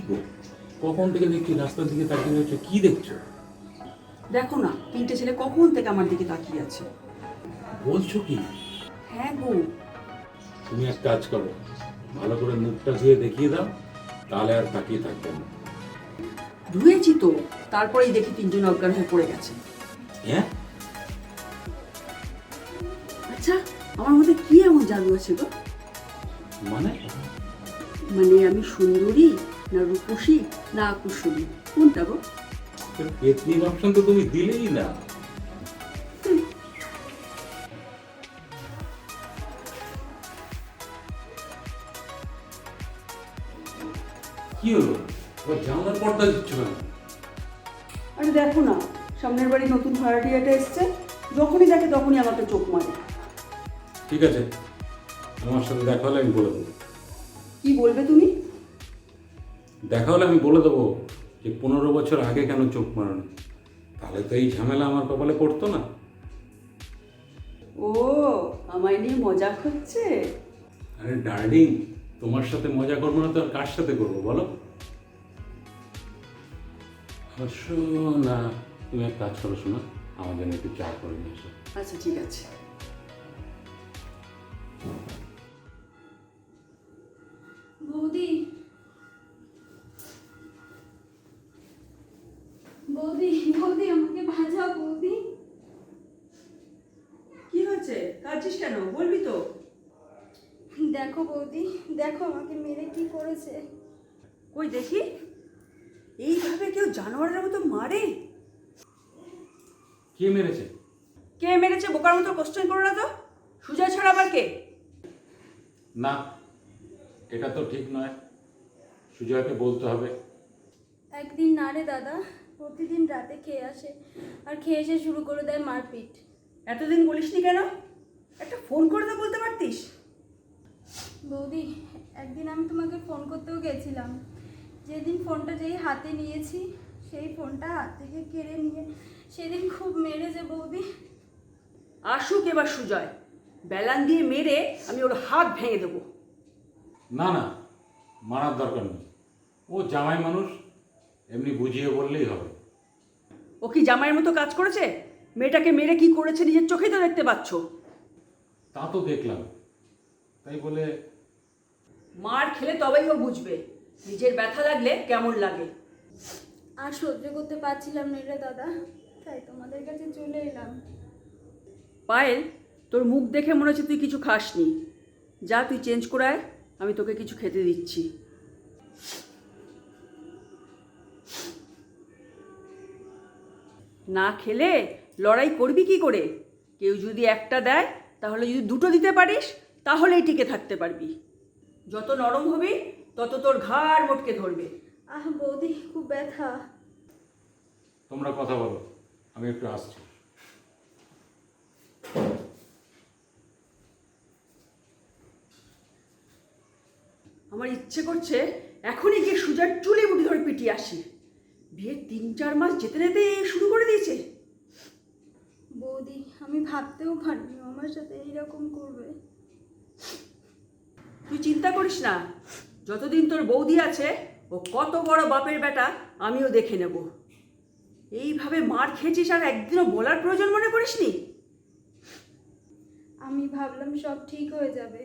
গো, কখন থেকে দেখছি রাস্তার দিকে তাকিয়ে রয়েছে, কি দেখছো? দেখো না, তিনটে ছেলে কখন থেকে আমার দিকে তাকিয়ে আছে। বলছো কি? হ্যাঁ গো। তুমি এক কাজ করো, ভালো করে মুখটা ধুয়ে দেখিয়ে দাও, তাহলে আর তাকিয়ে থাকবে না। ধুয়েছি তো, তারপরেই দেখি তিনজন অজ্ঞান হয়ে পড়ে গেছে। হ্যাঁ? আচ্ছা, আমার মধ্যে কি এমন জাদু আছে গো? মানে? মানে আমি সুন্দরী না রূপসী না আকর্ষণী, কোনটা গো? পেতনির অপশন তো তুমি দিলেই না। কি হলো, ওর জানলার পর্দা দিচ্ছ কেন? আরে দেখো না, সামনের বাড়ি নতুন ভাড়াটিয়াটা এসছে, যখনই দেখে তখনই আমাকে চোখ মারে। ঠিক আছে, আমার সাথে দেখা হলে আমি বলে দেবো। কি বলবে তুমি? দেখা হলে আমি বলে দেবো যে 15 বছর আগে কেন চোখ মারানো, তাহলে তো এই ঝামেলা আমার কপালে পড়তো না। ও, আমায় নিয়ে মজা হচ্ছে? আরে ডার্লিং, তোমার সাথে মজা করবো না তো আর কার সাথে করবো বলো? অবশ্য না, তুমি এক কাজ করো, শোনা, আমার জন্য একটু চা করে নিয়ে এসো। আচ্ছা ঠিক আছে। বৌদি, বৌদি, বৌদি আমাকে বাঁচাও বৌদি। কি হয়েছে, কাঁদছিস কেন? বলবি তো। দেখো বৌদি, দেখো আমাকে মেরে কি করেছে। কই দেখি, এইভাবে কেউ জানোয়ারের মতো মারে? কে মেরেছে? কে মেরেছে বোকার মতো কোশ্চেন করো না তো। সুজয় ছাড়া আবার কে? না, এটা তো ঠিক নয়, সুজয়কে বলতে হবে। একদিন না রে দাদা, প্রতিদিন রাতে খেয়ে আসে, আর খেয়ে এসে শুরু করে দেয় মারপিট। এতদিন বলিসনি কেন? একটা ফোন করে তো বলতে পারতিস। বৌদি, একদিন আমি তোমাকে ফোন করতেও গেছিলাম, যেদিন ফোনটা যেই হাতে নিয়েছি সেই ফোনটা হাত থেকে কেড়ে নিয়ে সেদিন খুব মেরেছে বৌদি। আসুক এবার সুজয়, বেলান দিয়ে মেরে আমি ওর হাত ভেঙে দেবো। না না, মারার দরকার নেই, ও জামাই মানুষ, এমনি বুঝিয়ে বললেই হবে। ও কি জামাইয়ের মতো কাজ করেছে? মেয়েটাকে মেরে কি করেছে নিজের চোখেই তো দেখতে পাচ্ছ। তা তো দেখলাম, তাই বলে মার খেলে তবেই ও বুঝবে নিজের ব্যথা লাগলে কেমন লাগে। আর সহ্য করতে পারছিলাম না রে দাদা, তাই তোমাদের কাছে চলে এলাম। পায়েল, তোর মুখ দেখে মনে হচ্ছে তুই কিছু খাসনি। যা, তুই চেঞ্জ করে আয়, আমি তোকে কিছু খেতে দিচ্ছি। না খেলে লড়াই করবি কি করে? কেউ যদি একটা দেয়, তাহলে যদি দুটো দিতে পারিস তাহলেই টিকে থাকতে পারবি। যত নরম হবি তত তোর ঘাড় মোটকে ধরবে। আহ বৌদি, খুব ব্যথা। তোমরা কথা বলো, আমি একটু আসছি। আমার ইচ্ছে করছে এখনই গিয়ে সুজার চুলে মুঠি ধরে পিটিয়ে আসি। বিয়ের 3-4 মাস যেতে যেতে শুরু করে দিয়েছে। বৌদি, আমি ভাবতেও পারিনি ও আমার সাথে এইরকম করবে। তুই চিন্তা করিস না, যতদিন তোর বৌদি আছে ও কত বড় বাপের বেটা আমিও দেখে নেব। এইভাবে মার খেয়েছিস আর একদিনও বলার প্রয়োজন মনে করিসনি? আমি ভাবলাম সব ঠিক হয়ে যাবে।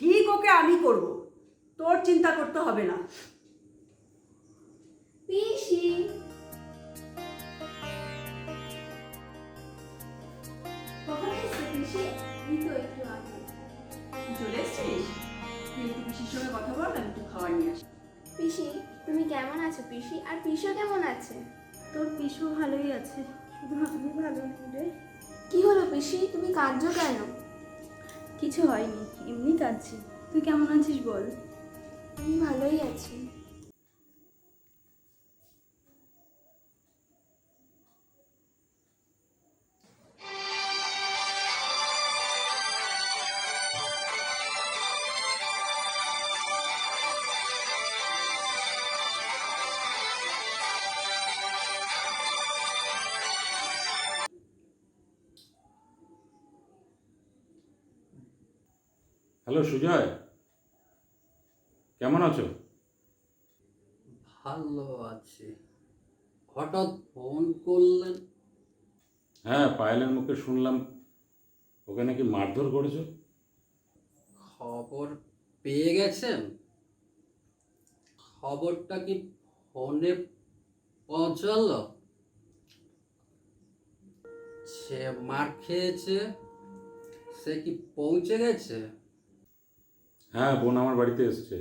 ঠিক ওকে আমি করব, তোর চিন্তা করতে হবে না। পিসি, কখন এসছে পিসি? এই তো একটু আগে। চলে এসছিস? তুই একটু পিসির সঙ্গে কথা বল, আমি একটু খাবার নিয়ে আসি। পিসি, তুমি কেমন আছো পিসি? আর পিসো কেমন আছে? তোর পিসু ভালোই আছে, শুধু আমি ভালো নেই রে। কি হলো পিসি, তুমি কাঁদছো কেন? কিছু হয়নি, এমনি কাঁদছি। তুই কেমন আছিস বল? আমি ভালোই আছি। হ্যালো সুজয়, কেমন আছো? ভালো আছি। হঠাৎ ফোন করলেন? হ্যাঁ, পায়েলের মুখে শুনলাম ওকে নাকি মারধর করেছো। খবর পেয়ে গেছেন? খবরটা কি ফোনে পৌঁছালো? সে মার খেয়েছে, সে কি পৌঁছে গেছে? হ্যাঁ, বোন আমার বাড়িতে এসছে,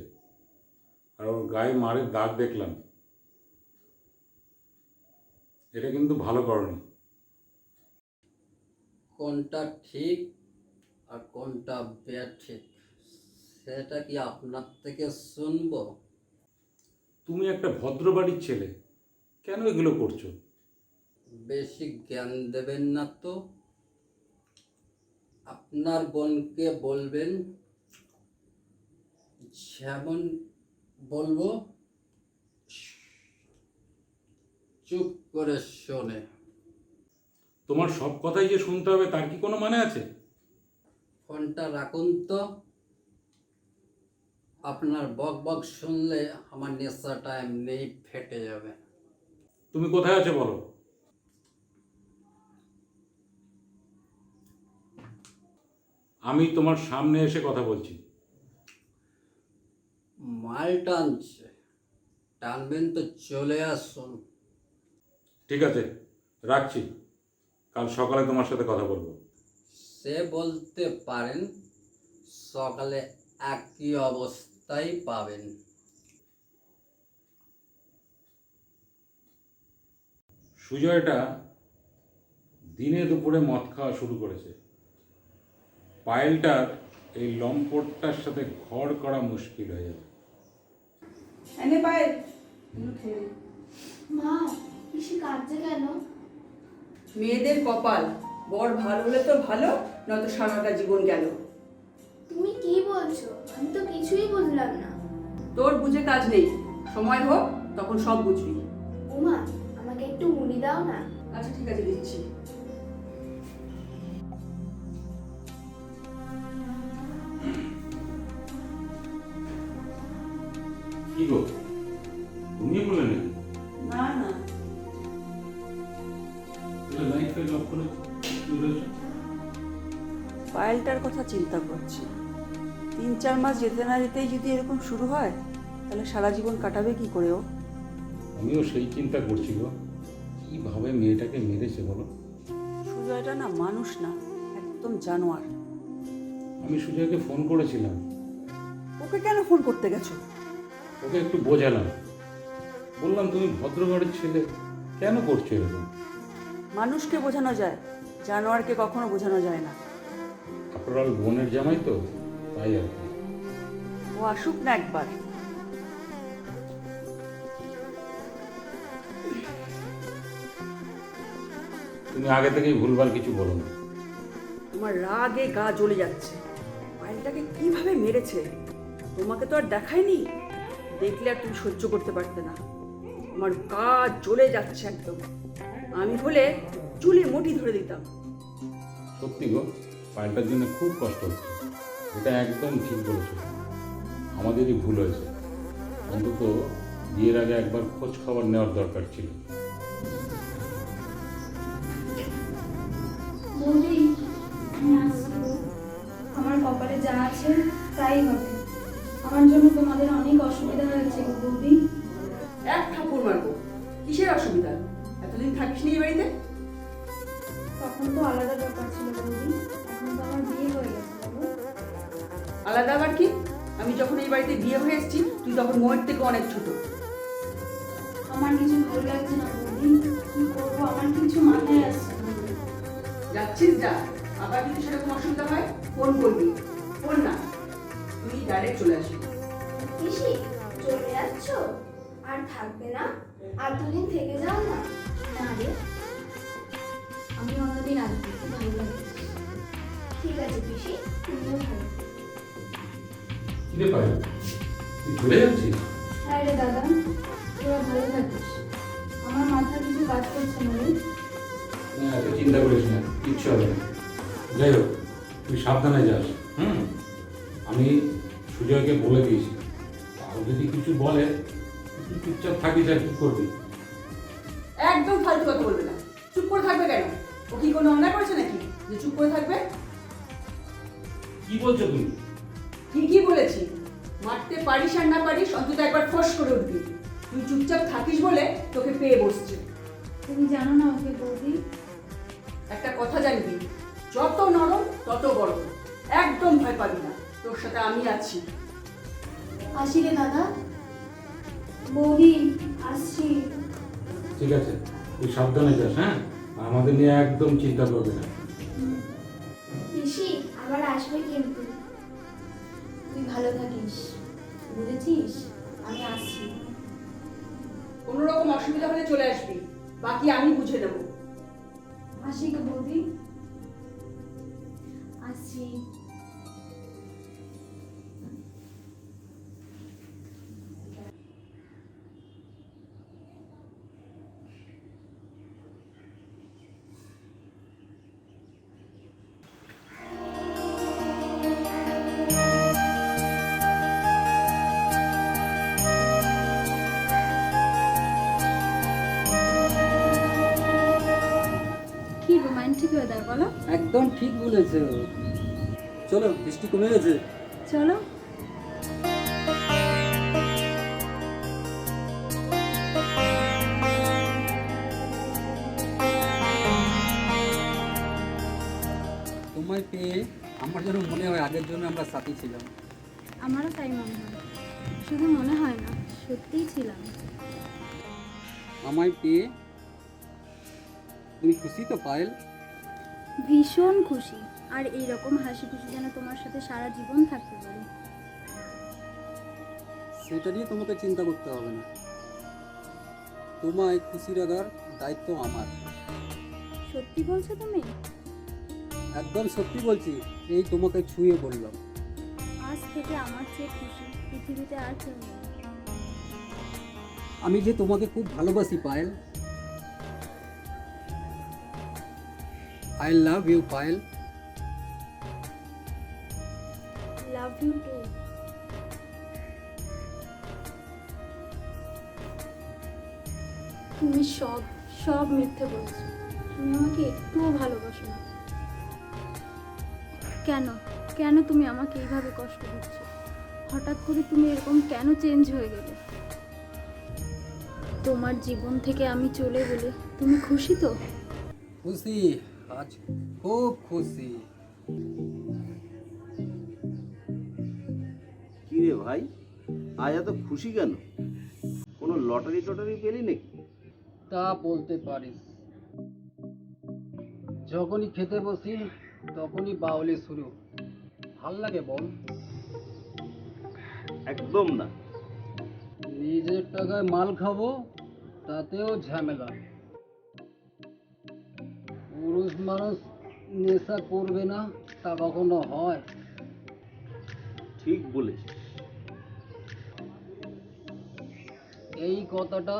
আর ওর গায়ে মারের দাগ দেখলাম। এটা কিন্তু ভালো করনি। কোনটা ঠিক আর কোনটা বেঠিক সেটা কি আপনার থেকে শুনবো? তুমি একটা ভদ্র বাড়ির ছেলে, কেন এগুলো করছো? বেশি জ্ঞান দেবেন না তো। আপনার বোনকে বলবেন যেমন বলবো চুপ করে শোনে। তোমার সব কথাই যে শুনতে হবে তার কি কোনো মানে আছে? ফোনটা রাখুন তো। আপনার বক বক শুনলে আমার নেশাটা এমনিই ফেটে যাবে। তুমি কোথায় আছো বলো। আমি তোমার সামনে এসে কথা বলছি। মাল টানছে, টানবেন তো চলে আসুন। ঠিক আছে, রাখছি। কাল সকালে তোমার সাথে কথা বলবো। সে বলতে পারেন সকালে একই অবস্থায় পাবেন। সুজয়টা দিনে দুপুরে মদ খাওয়া শুরু করেছে। পায়েলটার এই লম্পটটার সাথে ঘর করা মুশকিল হয়ে যাবে। এনে পায়েল। মা, পিসি কাঁদছে কেন? মেয়েদের কপাল, বর ভালো হলে তো ভালো, নয়তো সারাটা জীবন গেল। তুমি কি বলছো? আমি তো কিছুই বুঝলাম না। তোর বুঝে কাজ নেই, সময় হোক তখন সব বুঝবি। ওমা, আমাকে একটু মুড়ি দাও না। আচ্ছা ঠিক আছে, দিচ্ছি। কি গো, তুমি বলে নাকি? না না, লাইট ফাইট অফ করে রয়েছে। পায়েলটার কথা চিন্তা করছি। 3-4 মাস যেতে না যেতেই যদি এরকম শুরু হয়, তাহলে সারা জীবন কাটাবে কি করে ও? আমিও সেই চিন্তা করছি গো, কিভাবে মেয়েটাকে মেরেছে বলো। সুজয়টা না মানুষ না, একদম জানোয়ার। আমি সুজয়কে ফোন করেছিলাম, ওকে কেন ফোন করতে গেছো? ওকে একটু বোঝালাম, বললাম তুমি ভদ্রঘরের ছেলে, কেন করছো এরকম? মানুষকে বোঝানো যায়, জানোয়ারকে কখনো বোঝানো যায় না। আপনার বোনের জামাই তো, তাই আর কি। ও আসুক না একবার। তুমি আগে থেকেই ভুলভাল কিছু বলো না। তোমার রাগে গা জ্বলে যাচ্ছে। পায়েলটাকে কিভাবে মেরেছে তোমাকে তো আর দেখায়নি, দেখলে আর তুমি সহ্য করতে পারতে না। আমার গা জ্বলে যাচ্ছে একদম। আমি হলে চুলে মুঠি ধরে দিতাম। সত্যি গো, পায়েলটার জন্য খুব কষ্ট হচ্ছে। এটা একদম ঠিক বলেছো, আমাদেরই ভুল হয়েছে। অন্তত বিয়ের আগে একবার খোঁজ খবর নেওয়ার দরকার ছিল। বৌদি, আমি আসছি গো। আমার কপালে যা আছে তাই হবে। আমার জন্য তোমাদের অনেক অসুবিধা হয়েছে গো বৌদি। এক ঠাকুর মারবো। কিসের অসুবিধা? এতদিন থাকিস নি এই বাড়িতে? তখন তো আলাদা ব্যাপার ছিল বৌদি, এখন তো আমার বিয়ে হয়ে গেছে বাবু। আলাদা আবার কি? আমি যখন এই বাড়িতে বিয়ে হয়ে এসেছি তুই তখন মোয়ের থেকে অনেক ছোট। আমার কিছু ভালো লাগছে না বৌদি, কি করবো আমার কিছু মাথায় আসছে না। যাচ্ছিস যা, আবার যদি সেরকম অসুবিধা হয় ফোন করবি। ফোন না, তুই ডাইরেক্ট চলে আসবি। পিসি, চলে যাচ্ছ? আর থাকবে না? আর দুদিন থেকে যাও না। না রে, আমি অন্যদিন আসবো, খুব ভালো লাগে। ঠিক আছে পিসি, তুমিও ভালো। কিরে পায়েল, তুই চলে যাচ্ছিস? হ্যাঁ রে দাদা, তোরা ভালো থাকিস। আমার মাথা কিছু কাজ করছে না রে। না, এত চিন্তা করিস না, কিচ্ছু হবে না। যাই হোক, তুই সাবধানে যাস। আমি সুজয়কে বলে দিয়েছি, ও যদি কিছু বলে তুই চুপচাপ থাকিস আর কি করবি? একদম ফালতু কথা বলবে না। চুপ করে থাকবে কেন? ও কি কোনো অন্যায় করেছে নাকি যে চুপ করে থাকবে? কি বলছো তুমি? ঠিকই বলেছি। মারতে পারিস আর না পারিস, অন্তত একবার ফস করে উঠবি। তুই চুপচাপ থাকিস বলে তোকে পেয়ে বসছে। তুমি জানো না ওকে বৌদি? একটা কথা জানবি, যত নরম তত বড়। একদম ভয় পাবি না, তোর সাথে আমি আছি। আসি রে দাদা। বৌদি আসছি। ঠিক আছে, তুই সাবধানে যাস, হ্যাঁ? আমাদের নিয়ে একদম চিন্তা করবি না। পিসি আবার আসবে কিন্তু। তুই ভালো থাকিস, বুঝেছিস? আমি আসছি। কোনো রকম অসুবিধা হলে চলে আসবি, বাকি আমি বুঝে নেবো। আসি গো বৌদি। আসছি। কি রোমান্টিক ওয়েদার বলো। একদম ঠিক বলেছে। চলো, বৃষ্টি কমে গেছে। চলো। তোমায় পেয়ে আমার যেন মনে হয় আগের জন্য আমরা সাথী ছিলাম। আমারও তাই মনে হয়। শুধু মনে হয় না, সত্যিই ছিলাম। আমায় পেয়ে তুমি খুশি তো পায়েল? ভীষণ খুশি। আর এইরকম হাসি খুশি যেন তোমার সাথে সারা জীবন থাকতে পারি। সেটা নিয়ে তোমাকে চিন্তা করতে হবে না। তোমায় খুশি রাখার দায়িত্ব আমার। সত্যি বলছো তুমি? একদম সত্যি বলছি, এই তোমাকে ছুঁয়ে বললাম। আজ থেকে আমার চেয়ে খুশি পৃথিবীতে আর কেউ নেই। আমি যে তোমাকে খুব ভালোবাসি Payel. I love you Payel. Love you too. তুমি সব সব মিথ্যে বলছো। তুমি আমাকে একটুও ভালোবাসো না। কেন কেন তুমি আমাকে এইভাবে কষ্ট দিচ্ছ? হঠাৎ করে তুমি এরকম কেন চেঞ্জ হয়ে গেলে? তোমার জীবন থেকে আমি চলে গেলে তুমি খুশি তো? খুশি, আজ খুব খুশি। কি রে ভাই, আজ এত খুশি কেন? কোনো লটারি টটারি পেলি নাকি? তা বলতে পারিস। যখনই খেতে বসি তখনই বাউলি শুরু। ভাল লাগে বল? একদম না। নিজের টাকায় মাল খাবো, তাতেও ঝামেলা। পুরুষ মানুষ নেশা করবে না তা কখনো হয়? ঠিক বলেছিস। এই কথাটা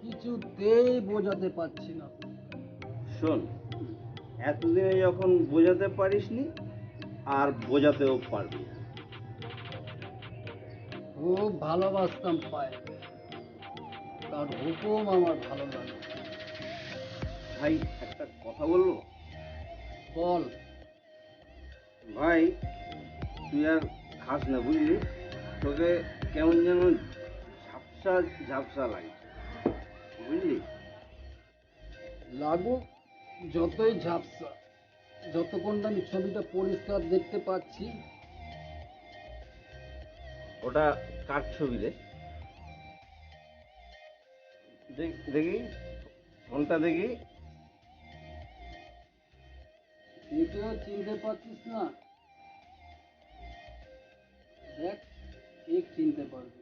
কিছুতেই বোঝাতে পারছি না। শোন, এতদিনে যখন বোঝাতে পারিসনি, আর বোঝাতেও পারবি না। খুব ভালোবাসতাম পায়, তার হুকুম আমার ভালো লাগে। ভাই একটা কথা বলবো? বল। ভাই তুই আর খাস না, বুঝলি? তোকে কেমন যেন ঝাপসা ঝাপসা লাগে, বুঝলি? লাগুক যতই ঝাপসা, যতক্ষণ না আমি ছবিটা পরিষ্কার দেখতে পাচ্ছি। ওটা কার ছবি রে? দেখি ফোনটা দেখি। এটাও চিনতে পারছিস না? দেখ, ঠিক চিনতে পারবি।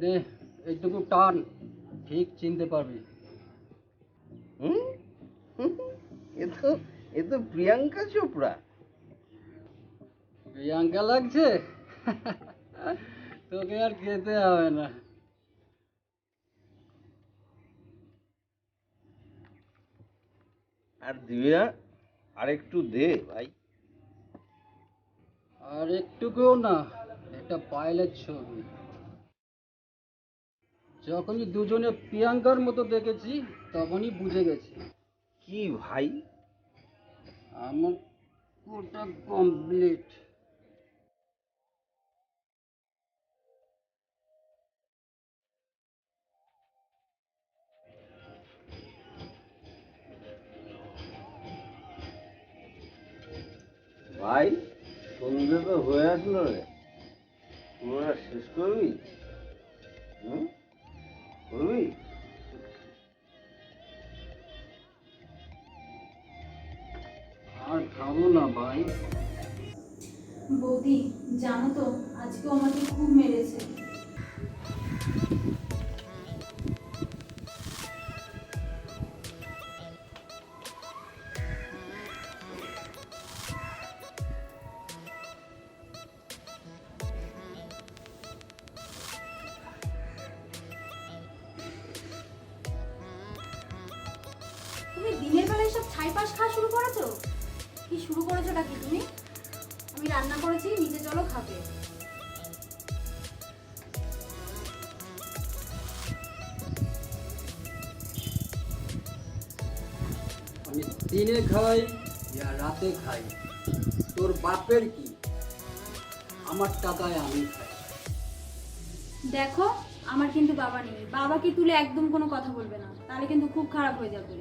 দে একটুকু টান, ঠিক চিনতে পারবি। হুম হুম, এ তো প্রিয়াঙ্কা চোপড়া। প্রিয়াঙ্কা লাগছে? তোকে আর খেতে হবে না। আর দিবি না? আর একটু দে ভাই। আর একটুকুও না, এটা পায়েলের ছবি। যখনই দুজনে প্রিয়াঙ্কার মতো দেখেছি তখনই বুঝে গেছি কি ভাই? আমার ওটা কমপ্লিট। ভাই সন্ধে তো হয়ে আসলো রে, তোরা শেষ করবি? হুম, করবি? আর খাবো না ভাই। বৌদি জানো তো আজকেও আমাকে খুব মেরেছে। তুমি দিনের বেলায় সব ছাইপাশ খাওয়া শুরু করেছো? কি শুরু করেছোটা কি তুমি? আমি রান্না করেছি, নিচে চলো খাবে। আমি দিনে খাই ইয়া রাতে খাই, তোর বাপের কি? আমার টাকায় আমি খাই। দেখো আমার কিন্তু বাবা নেই, বাবাকে তুলে একদম কোনো কথা বলবে না, তাহলে কিন্তু খুব খারাপ হয়ে যাবে।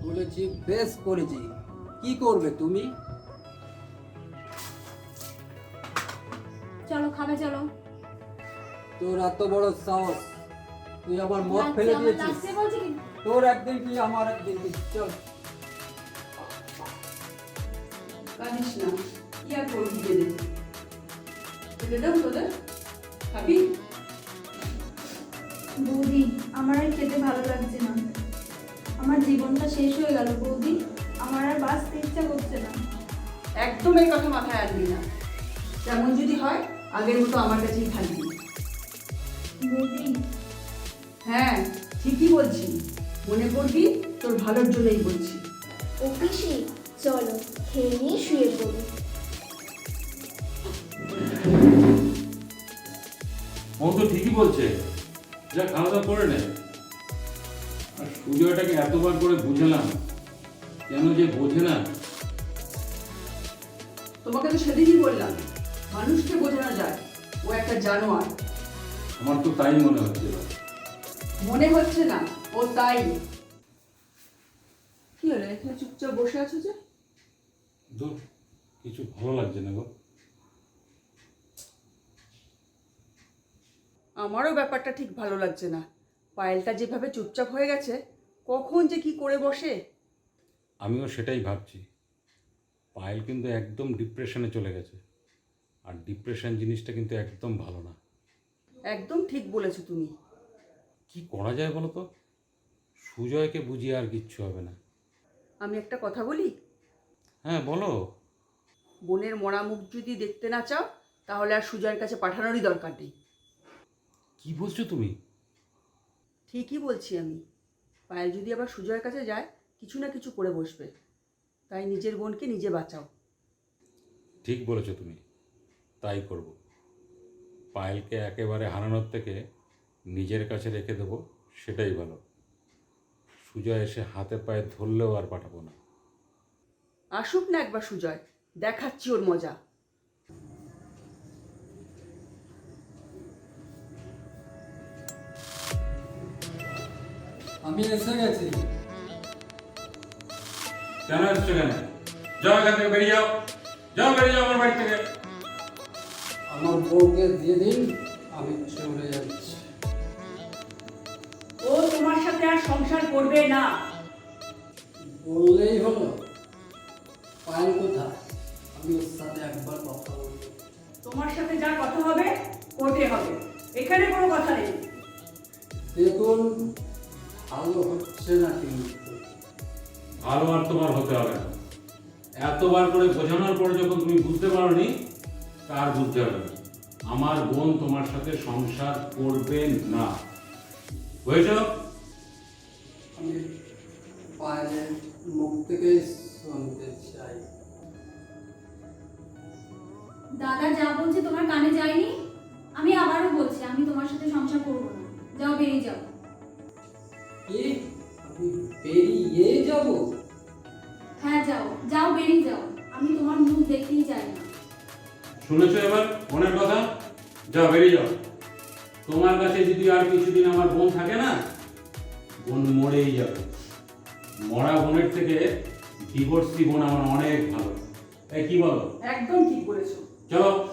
বলেছি বেশ করেছি, কি করবে তুমি? চলো খাবে চলো। তোর এত বড় সাহস, তুই আমার মদ লাগছে, ফেলে আমার দিয়েছিস। লাগছে বলছি কি? তোর একদিন কি আমার একদিন কি, চল। কাঁদিস না, কি আর করবি বেঁধে? বেঁধে দেবো তোদের? খাবি? বৌদি আমার আর খেতে ভালো লাগছে না, আমার জীবনটা শেষ হয়ে গেল বৌদি, আমার আর বাঁচতে ইচ্ছা করছে না। একদম এই কথা মাথায় আনবি না। তেমন যদি হয় আগের মতো আমার কাছেই থাকবি। বৌদি হ্যাঁ ঠিকই বলছি, মনে করবি তোর ভালোর জন্যই বলছি। ও পিসি, চলো খেয়ে নিয়ে শুয়ে পড়ি। ও তো ঠিকই বলছে, যা খাওয়া দাওয়া করে নে। আর সুজয়টাকে এতবার করে বুঝালাম, কেন যে বোঝে না। তোমাকে তো সেদিনই বললাম, মানুষকে বোঝানো যায়, ও একটা জানোয়ার। আমার তো তাই মনে হচ্ছিল। মনে হচ্ছে না, ও তাই। কি হলো, এখানে চুপচাপ বসে আছো যে? ধুর, কিছু ভালো লাগছে না গো। আমারও ব্যাপারটা ঠিক ভালো লাগছে না। পায়েলটা যেভাবে চুপচাপ হয়ে গেছে, কখন যে কি করে বসে। আমিও সেটাই ভাবছি। পায়েল কিন্তু একদম ডিপ্রেশনে চলে গেছে, আর ডিপ্রেশন জিনিসটা কিন্তু একদম ভালো না। একদম ঠিক বলেছো তুমি। কি করা যায় বলো তো? সুজয়কে বুঝিয়ে আর কিচ্ছু হবে না। আমি একটা কথা বলি? হ্যাঁ বলো। বোনের মরা মুখ যদি দেখতে না চাও, তাহলে আর সুজয়ের কাছে পাঠানোরই দরকার নেই। কি বলছো তুমি? ঠিকই বলছি আমি। পায়েল যদি আবার সুজয়ের কাছে যায়, কিছু না কিছু করে বসবে। তাই নিজের বোনকে নিজে বাঁচাও। ঠিক বলেছো তুমি, তাই করব। পায়েলকে একেবারে হারানোর থেকে নিজের কাছে রেখে দেবো, সেটাই ভালো। সুজয় এসে হাতে পায়ে ধরলেও আর পাঠাবো না। আসুক না একবার সুজয়, দেখাচ্ছি ওর মজা। আমি এসে গেছি। কেন এসছো কেন? যাও এখান থেকে, বেরিয়ে যাও। যাও, বেরিয়ে যাও আমার বাড়ি থেকে। আমার বউকে দিয়ে দিন, আমি চলে যাচ্ছি। ও তোমার সাথে আর সংসার করবে না। বললেই হলো। পায়েল কোথায়? আমি ওর সাথে একবার কথা বলবো। তোমার সাথে যা কথা হবে কোর্টে হবে, এখানে কোনো কথা নেই। দেখুন ভালো হচ্ছে না কিন্তু। ভালো আর তোমার হতে হবে না। এতবার করে বোঝানোর পরে যখন তুমি বুঝতে পারোনি, তার বুঝতে হবে না। আমার বোন তোমার সাথে সংসার করবে না, বুঝেছ? আমি পায়েলের মুখ থেকে শুনতে চাই। দাদা যা বলছে তোমার কানে যায়নি? আমি আবারও বলছি, আমি তোমার সাথে সংসার করব না। যাও, বেরিয়ে যাও। কি আমি বেরিয়ে যাব? হ্যাঁ যাও, যাও, বেরিয়ে যাও। আমি তোমার মুখ দেখতেই চাই না। শুনেছো এবার বোনের কথা? যাও, বেরিয়ে যাও। তোমার কাছে যদি আর কিছুদিন আমার বোন থাকে না, বোন মরেই যাবে। মরা বোনের থেকে ডিভোর্সি বোন আমার অনেক ভালো। এই কি বলো? একদম ঠিক বলেছো। চলো।